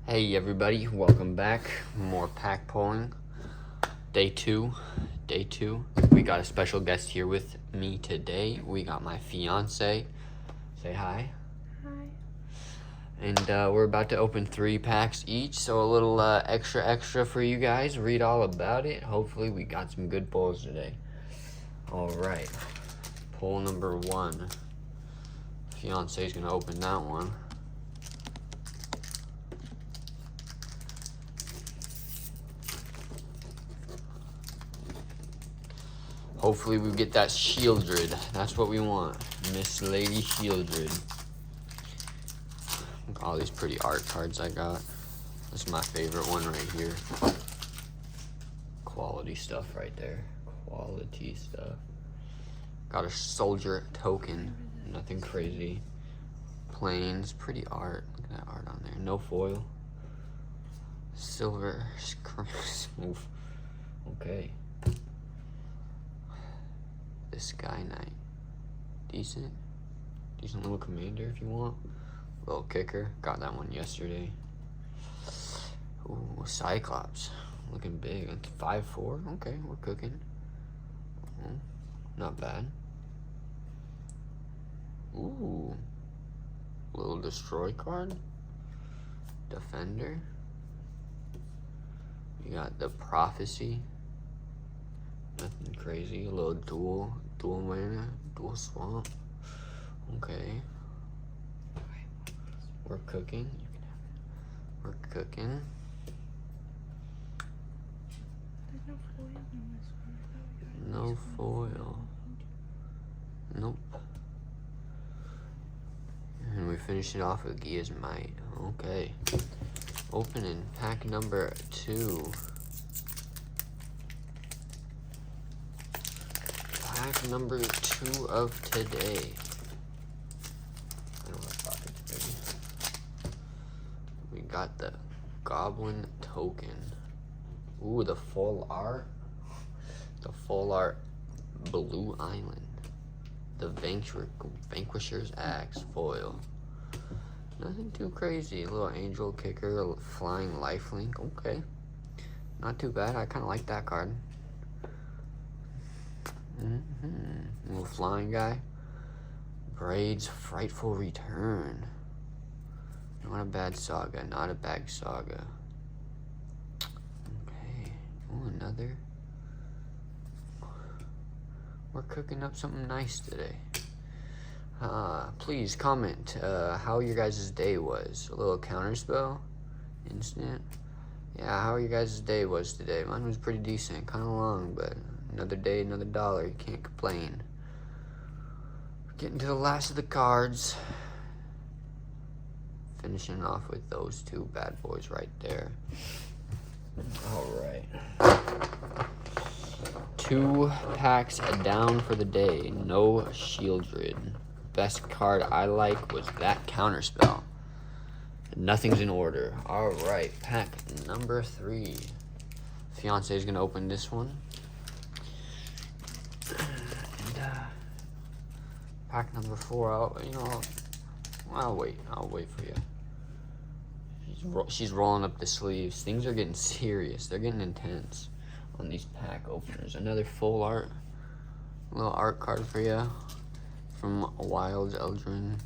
Hey everybody, welcome back. More pack pulling. Day two. We got a special guest here with me today. We got my fiance. Say hi. Hi. And we're about to open 3 packs each, so a little extra for you guys. Read all about it. Hopefully we got some good pulls today. Alright. Pull number 1. Fiance's gonna open that one. Hopefully we get that Shieldred. That's what we want. Miss Lady Shieldred. Look at all these pretty art cards I got. This is my favorite one right here. Quality stuff right there. Quality stuff. Got a soldier token. Nothing crazy. Plains. Pretty art. Look at that art on there. No foil. Silver. Oof. Okay. The Sky Knight. Decent little commander if you want. Little kicker. Got that one yesterday. Ooh, Cyclops. Looking big. 5/4. Okay, we're cooking. Not bad. Ooh. Little destroy card. Defender. You got the Prophecy. Nothing crazy. A little dual mana, dual swamp. Okay. We're cooking. We're cooking. There's no foil on this one. No foil. Nope. And we finish it off with Gia's Might. Okay. Opening pack number 2. Pack number 2 of today. I don't have pockets, baby. We got the Goblin token. Ooh, the full art. The full art Blue Island. The Vanquisher's Axe foil. Nothing too crazy. A little angel kicker, a flying lifelink. Okay. Not too bad. I kind of like that card. Little flying guy. Braid's Frightful Return. Not a bad saga. Not a bad saga. Okay. Oh, another. We're cooking up something nice today. Please comment how your guys' day was. A little counterspell. Instant. Yeah, how your guys' day was today. Mine was pretty decent. Kind of long, but another day, another dollar. You can't complain. We're getting to the last of the cards. Finishing off with those 2 bad boys right there. Alright. 2 packs down for the day. No Shieldred. Best card I like was that Counterspell. Nothing's in order. Alright, pack number 3. Fiance is going to open this one. And, pack number 4, I'll wait for you. She's rolling up the sleeves. Things are getting serious. They're getting intense on these pack openers. Another full art. Little art card for you. From Wild Eldrin.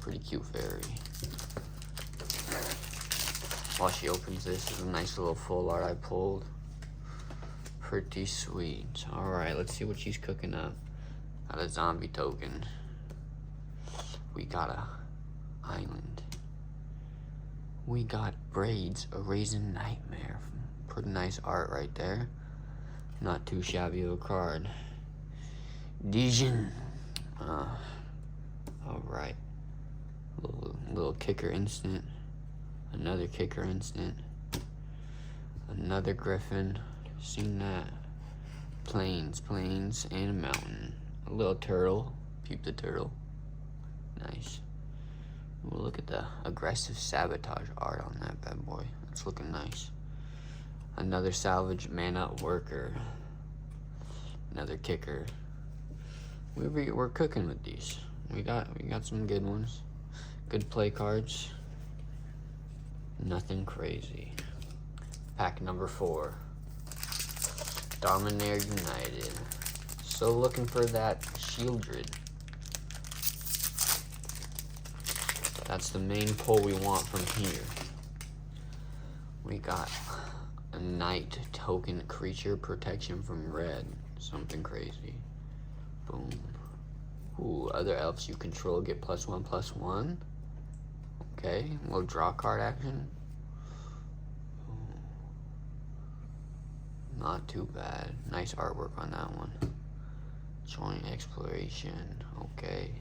Pretty cute fairy. While she opens this is a nice little full art I pulled. Pretty sweet. Alright, let's see what she's cooking up. Got a zombie token. We got a island. We got Braid's Raisin Nightmare. Pretty nice art right there. Not too shabby of a card. Dijon. Alright. Little kicker instant. Another kicker instant. Another Griffin. Seen that. Plains, and a mountain. A little turtle. Peep the turtle. Nice. Ooh, look at the aggressive sabotage art on that bad boy. That's looking nice. Another salvage mana worker. Another kicker. We're cooking with these. We got some good ones. Good play cards. Nothing crazy. Pack number 4. Dominaire United. So looking for that Shieldred. That's the main pull we want from here. We got a Knight token creature protection from red. Something crazy. Boom. Ooh, other elves you control get +1/+1. Okay, a little draw card action. Not too bad. Nice artwork on that one. Joint exploration. Okay.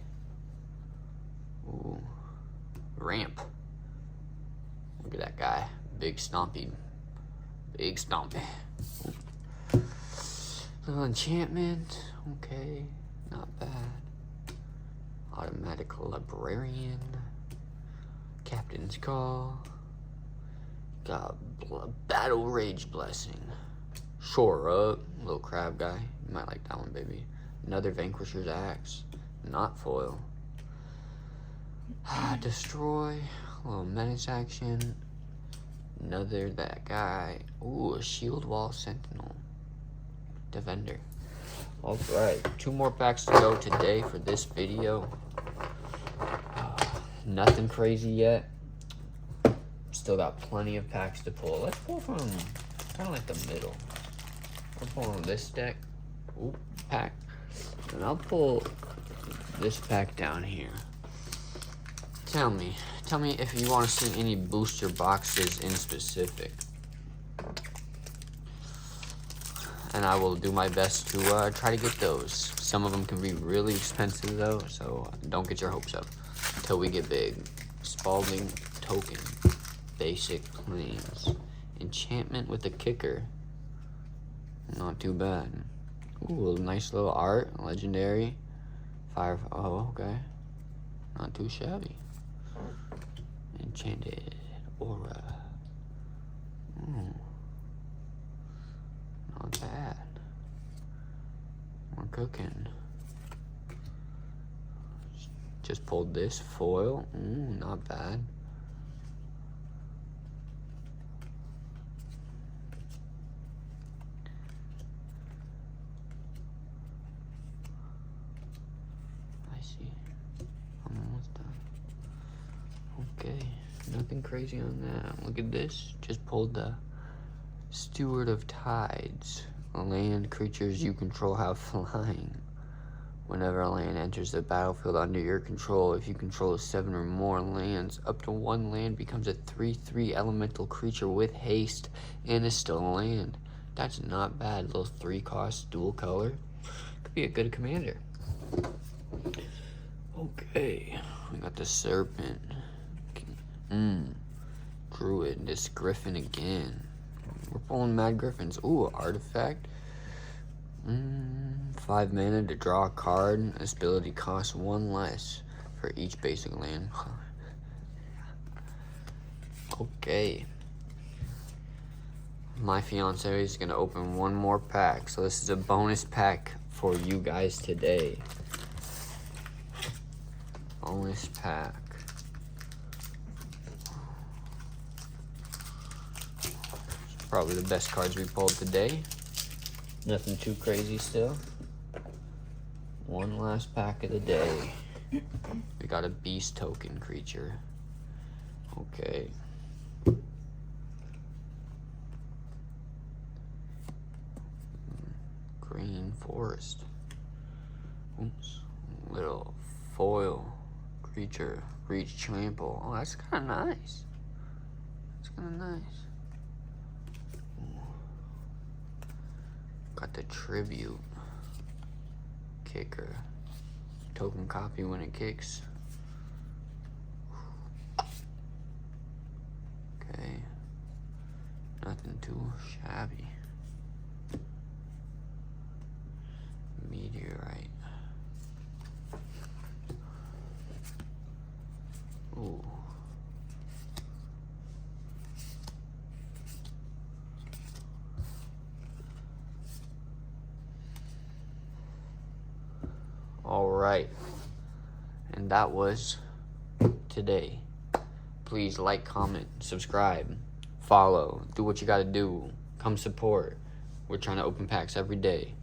Ooh. Ramp. Look at that guy. Big stompy. Big stompy. Little enchantment. Okay. Not bad. Automatic librarian. Captain's Call. Got Battle Rage Blessing. Shore Up. Little crab guy. You might like that one, baby. Another Vanquisher's Axe. Not foil. Destroy. A little menace action. Another that guy. Ooh, a Shield Wall Sentinel. Defender. Alright, 2 more packs to go today for this video. Nothing crazy yet. Still got plenty of packs to pull. Let's pull from kind of like the middle. We're pulling this deck. Ooh, pack. And I'll pull this pack down here. Tell me if you want to see any booster boxes in specific. And I will do my best to try to get those. Some of them can be really expensive though, so don't get your hopes up until we get big. Spalding token, basic plains, enchantment with a kicker. Not too bad. Ooh, nice little art, legendary. Fire. Oh, okay. Not too shabby. Enchanted aura. Not bad. We're cooking. Just pulled this foil. Not bad. I see. I'm almost done. Okay. Nothing crazy on that. Look at this. Just pulled the Steward of Tides. Land creatures you control have flying. Whenever a land enters the battlefield under your control, if you control 7 or more lands, up to 1 land becomes a 3/3 elemental creature with haste and is still a land. That's not bad. Little 3-cost dual color. Could be a good commander. Okay. We got the Serpent. Druid. This Griffin again. We're pulling Mad Griffins. Ooh, artifact. 5 mana to draw a card. This ability costs 1 less for each basic land. Okay. My fiance is going to open 1 more pack. So this is a bonus pack for you guys today. Bonus pack. Probably the best cards we pulled today. Nothing too crazy still. 1 last pack of the day. We got a beast token creature. Okay. Green forest. Oops. Little foil creature. Reach trample. Oh, that's kind of nice. That's kind of nice. Got the tribute kicker. Token copy when it kicks. Okay. Nothing too shabby. Meteorite. Ooh. All right, and that was today. please like, comment, subscribe, follow, do what you gotta do. Come support. We're trying to open packs every day.